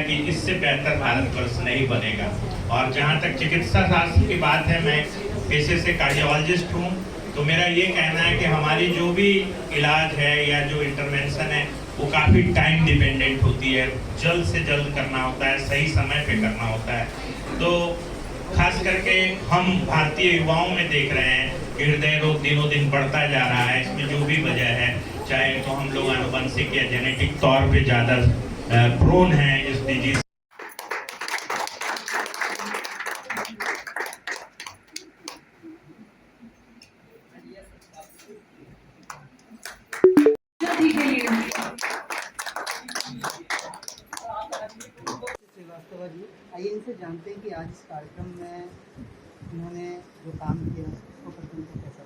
कि इससे बेहतर भारतवर्ष नहीं बनेगा। और जहाँ तक चिकित्सा शास्त्र की बात है, मैं पेशे से कार्डियोलॉजिस्ट हूँ, तो मेरा ये कहना है कि हमारी जो भी इलाज है या जो इंटरवेंशन है वो काफ़ी टाइम डिपेंडेंट होती है, जल्द से जल्द करना होता है, सही समय पे करना होता है। तो खास करके हम भारतीय युवाओं में देख रहे हैं कि हृदय रोग दिनों दिन बढ़ता जा रहा है। इसमें जो भी वजह है, चाहे तो हम लोग आनुवंशिक या जेनेटिक तौर पे ज़्यादा प्रोन हैं इस डिजीज। आइए इनसे जानते हैं कि आज इस कार्यक्रम में उन्होंने जो काम किया उसको करके उनको कैसा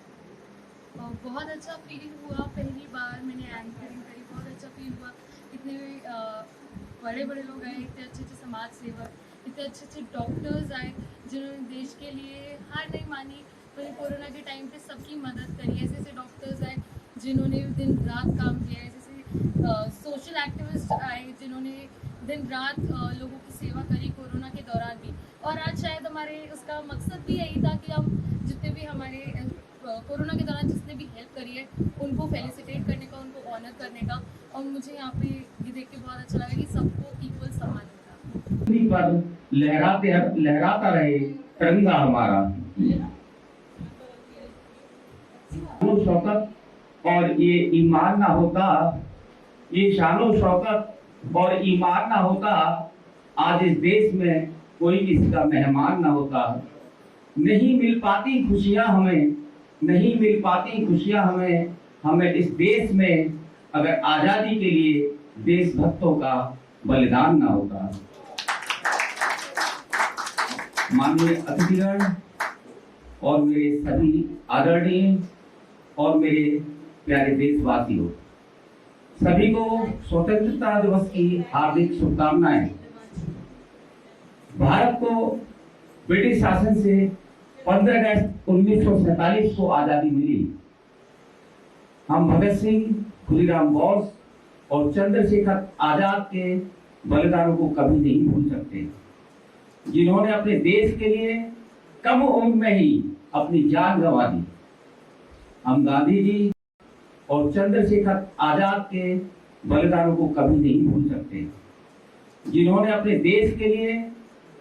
बहुत अच्छा फीलिंग हुआ। पहली बार मैंने एंकरिंग करी, बहुत अच्छा फील हुआ। इतने बड़े बड़े लोग आए, इतने अच्छे अच्छे समाज सेवक, इतने अच्छे अच्छे डॉक्टर्स आए जिन्होंने देश के लिए हार नहीं मानी, पर कोरोना के टाइम पे सबकी मदद करी। ऐसे ऐसे डॉक्टर्स आए जिन्होंने दिन रात काम किया, ऐसे सोशल एक्टिविस्ट आए जिन्होंने दिन रात लोगों की सेवा करी कोरोना के दौरान भी। और आज शायद हमारे उसका मकसद भी यही था कि हम जितने भी हमारे कोरोना के दौरान जिसने भी हेल्प करी है उनको फेलिसिटेट करने का, उनको ऑनर करने का। और मुझे यहाँ पे ये देख के बहुत अच्छा लगा कि सबको इक्वल सम्मान मिला। पर लहराता रहे तिरंगा हमारा। शौकत और ये ईमान ना होता, ये शानो शौकत और ईमान ना होता, आज इस देश में कोई किसी का मेहमान ना होता। नहीं मिल पाती खुशियां हमें, नहीं मिल पाती खुशियां हमें इस देश में अगर आजादी के लिए देशभक्तों का बलिदान ना होता। माननीय अतिथिगण और मेरे सभी आदरणीय और मेरे प्यारे देशवासियों, सभी को स्वतंत्रता दिवस की हार्दिक शुभकामनाएं। भारत को ब्रिटिश शासन से 15 अगस्त 1947 को आजादी मिली। हम भगत सिंह, खुदीराम बोस और चंद्रशेखर आजाद के बलिदानों को कभी नहीं भूल सकते, जिन्होंने अपने देश के लिए कम उम्र में ही अपनी जान गंवा दी। हम गांधी जी और चंद्रशेखर आजाद के बलिदानों को कभी नहीं भूल सकते, जिन्होंने अपने देश के लिए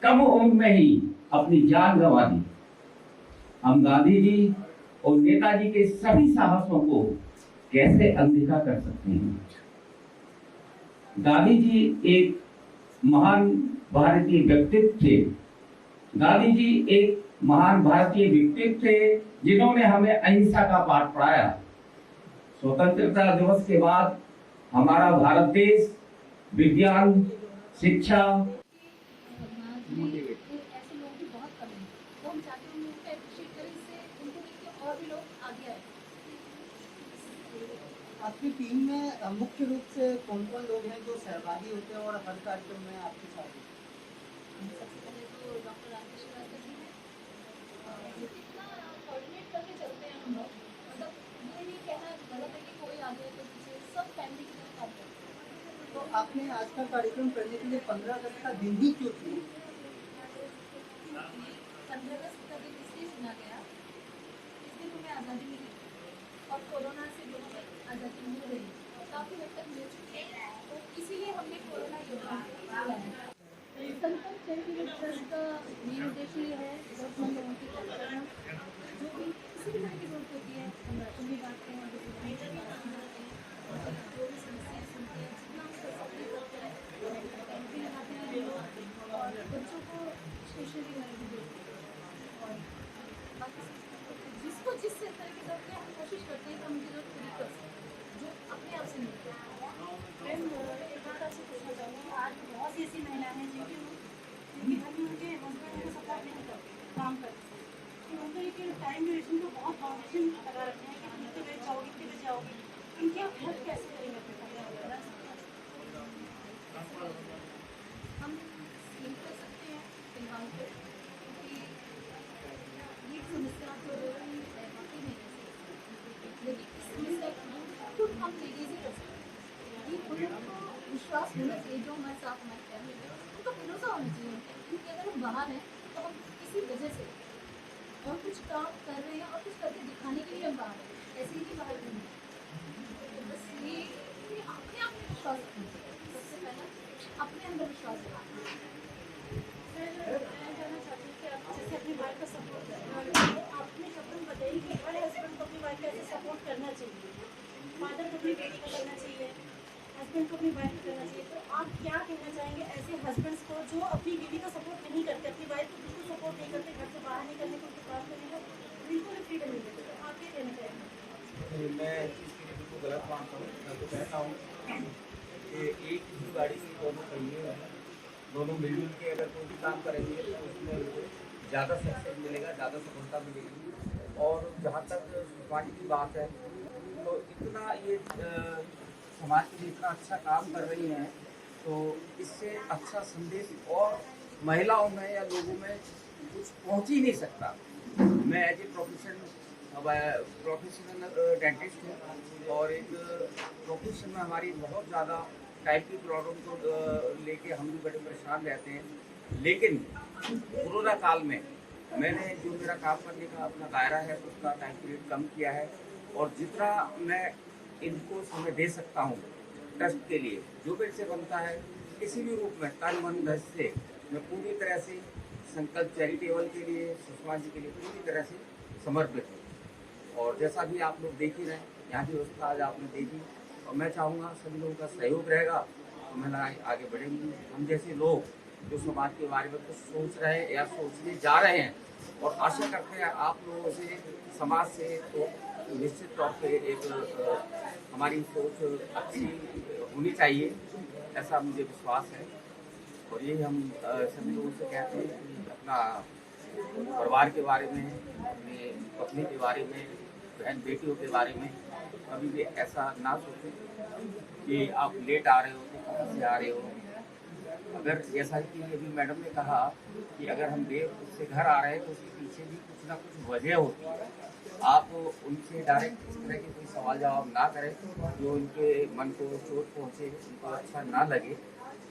कम उम्र में ही अपनी जान गंवा दी। हम गांधी जी और नेताजी के सभी साहसों को कैसे अनदेखा कर सकते हैं। गांधी जी एक महान भारतीय व्यक्तित्व थे। गांधी जी एक महान भारतीय व्यक्तित्व थे जिन्होंने हमें अहिंसा का पाठ पढ़ाया। स्वतंत्रता दिवस के बाद हमारा भारत देश विज्ञान, शिक्षा, ऐसे लोग भी बहुत कम हैं, तो हम चाहते हैं उनको अप्रिशिएट करें, इससे उनको देख के और भी लोग आगे आए। आपकी टीम में मुख्य रूप से कौन कौन लोग हैं जो सहभागी होते हैं और हर कार्यक्रम में आपके साथ? सबसे पहले तो डॉक्टर राकेश श्रीवास्तव जी हैं, इतना कोऑर्डिनेट करके चलते हैं हम लोग। मतलब ये नहीं कहना गलत है कि कोई आगे है तो पीछे, सब फैमिली की तरह काम करते हैं। तो आपने आज का कार्यक्रम करने के लिए 15 अगस्त का दिन ही क्यों चुना? 15 अगस्त का दिन इसलिए चुना गया, इस दिन हमें आज़ादी मिली और कोरोना से लोगों को आज़ादी मिल रही है, काफ़ी हद तक मिल चुकी है। तो इसीलिए हमने कोरोना योद्धा बनाया। संकल्प चैरिटेबल ट्रस्ट का मेन उद्देश्य ये है जरूरतमंद लोगों की मदद करना। जो भी किसी भी तरह की जरूरत होती है, हम राशन भी बांटते हैं, जो भी समस्याएं सुनते हैं, जितना हम कर सकते हैं कैंपिंग लगाते हैं हम लोग, और बच्चों को स्टेशनरी वगैरह भी देते हैं। और बाकी जिसको जिस तरह की जरूरत है हम कोशिश करते हैं कि हम उनकी जरूरत पूरी कर सकें, जो अपने आप से मिलते हैं। मैम, एक बात आपसे पूछना चाहूँगी, आज बहुत सी ऐसी महिलाएं हैं जिनके घर में उनके हस्बैंड उनको सपोर्ट नहीं करते, काम करते हैं, कि उनको एक टाइम ड्यूरेशन को बहुत फाउंडेशन लगा रखे हैं कि तुम इतने बजे जाओगी, इतने बजे जाओगी, उनकी आप हेल्प कैसे करेंगे अपने परिवार में? हम हेल्प कर सकते हैं फिलहाल तो, क्योंकि ये समस्या तो बाकी नहीं है, लेकिन इस समस्या को खुद हम लेडीज ही कर सकते हैं। कि उन लोगों को विश्वास होना चाहिए, जो हमारे साथ हमारे फैमिली में उनको भरोसा होना चाहिए उन पर, क्योंकि अगर हम बाहर हैं तो हम किसी वजह से और कुछ काम कर रहे हैं और कुछ करके दिखाने के लिए हम बाहर हैं, ऐसे ही बाहर नहीं हैं। तो बस ये कि अपने आप में विश्वास रखना चाहिए, सबसे पहला अपने अंदर विश्वास रखना। सर मैं जानना चाहती हूँ कि आप जैसे अपनी वाइफ का सपोर्ट कर रहे हैं, तो आपने शब्द में बताइए कि हर हस्बैंड को अपनी वाइफ का ऐसे सपोर्ट करना चाहिए, फादर को अपनी बेटी का करना चाहिए, हस्बैंड को अपनी वाइफ का करना चाहिए। तो आप क्या कहना चाहेंगे ऐसे हस्बैंड्स को जो अपनी बीवी का सपोर्ट नहीं करते, अपनी वाइफ को बिल्कुल सपोर्ट नहीं करते, घर से बाहर नहीं करने को, उनके काम करने को बिल्कुल फ्रीडम नहीं देते, तो आप क्या कहना चाहेंगे? मैं इसके लिए बिल्कुल गलत मानता हूँ। मैं तो कहता हूँ कि एक ही गाड़ी के दोनों पहिए हैं, दोनों मिलजुल के अगर कोई भी काम करेंगे तो उसमें उनको ज़्यादा सक्सेस मिलेगा, ज़्यादा सफलता मिलेगी। और जहाँ तक समाज की बात है तो इतना ये समाज के लिए इतना अच्छा काम कर रही हैं, तो इससे अच्छा संदेश और महिलाओं में या लोगों में कुछ पहुँच ही नहीं सकता। मैं एज ए प्रोफेशनल डेंटिस्ट हूँ और एक प्रोफेशन में हमारी बहुत ज़्यादा टाइप की प्रॉब्लम को लेके हम भी बड़े परेशान रहते हैं। लेकिन कोरोना काल में मैंने जो मेरा काम करने का अपना दायरा है उसका टाइम पीरियड कम किया है, और जितना मैं इनको समय दे सकता हूँ ट्रस्ट के लिए, जो मेरे से बनता है किसी भी रूप में तन मन धन से मैं पूरी तरह से संकल्प चैरिटेबल के लिए, सुषमा जी के लिए पूरी तरह से समर्पित हूँ। और जैसा भी आप लोग देख ही रहे हैं, यहाँ की व्यवस्था आज आपने देखी, और मैं चाहूँगा सभी लोगों का सहयोग रहेगा तो महिलाएं आगे बढ़ेंगी। हम जैसे लोग जो समाज के बारे में कुछ सोच रहे हैं या सोचने जा रहे हैं, और आशा करते हैं आप लोगों से, समाज से, तो निश्चित तौर पे एक हमारी सोच अच्छी होनी चाहिए, ऐसा मुझे विश्वास है। और यही हम सभी लोगों से कहते हैं कि अपना परिवार के बारे में, अपने पत्नी के बारे में, बहन बेटियों के बारे में कभी भी ऐसा ना सोचें कि आप लेट आ रहे हो तो कहाँ से आ रहे हो। अगर जैसा कि अभी मैडम ने कहा कि अगर हम देर से घर आ रहे हैं तो उसके पीछे भी कुछ ना कुछ वजह होती है। आप उनसे डायरेक्ट इस तरह के कोई सवाल जवाब ना करें जो उनके मन को चोट पहुँचे, उनको अच्छा ना लगे,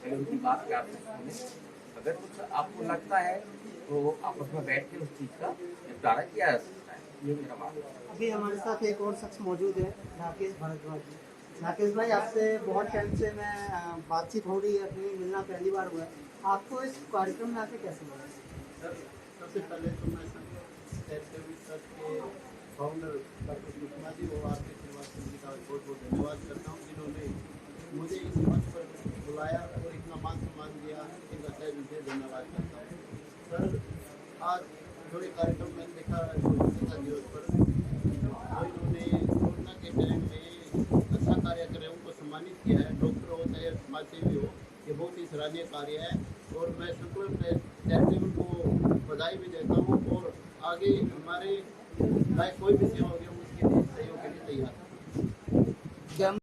पहले उनकी बात प्यार से सुने। अगर कुछ आपको लगता है तो आपस में बैठ के उस चीज़ का निपटारा किया जा सकता है, ये मेरा मानना है। अभी हमारे साथ एक और शख्स मौजूद है, राकेश भारद्वाज जी। राकेश भाई, आपसे बहुत टाइम से मैं बातचीत हो रही है, अपनी मिलना पहली बार हुआ है, आपको इस कार्यक्रम में आके कैसे लगा? सर, सबसे पहले तो मैं चैरिटेबल ट्रस्ट के फाउंडर डॉक्टर सुषमा जी और आपके श्रीवास्तव जी का बहुत बहुत धन्यवाद करता हूँ, जिन्होंने मुझे इस मंच पर बुलाया और इतना मान सम्मान दिया, इनका तहे दिल से धन्यवाद करता हूँ। सर, आज जो एक कार्यक्रम मैंने देखा स्वच्छता दिवस पर, जो इन्होंने कोरोना के टाइम में अच्छा कार्य करें उनको सम्मानित किया है, डॉक्टर हो चाहे समाज सेवी हो, ये बहुत ही सराहनीय कार्य है। और मैं संपूर्ण चैरिटेबल को बधाई भी देता हूँ, और आगे हमारे चाहे कोई भी सेवा होगी हम उसके लिए सहयोग के लिए तैयार हैं।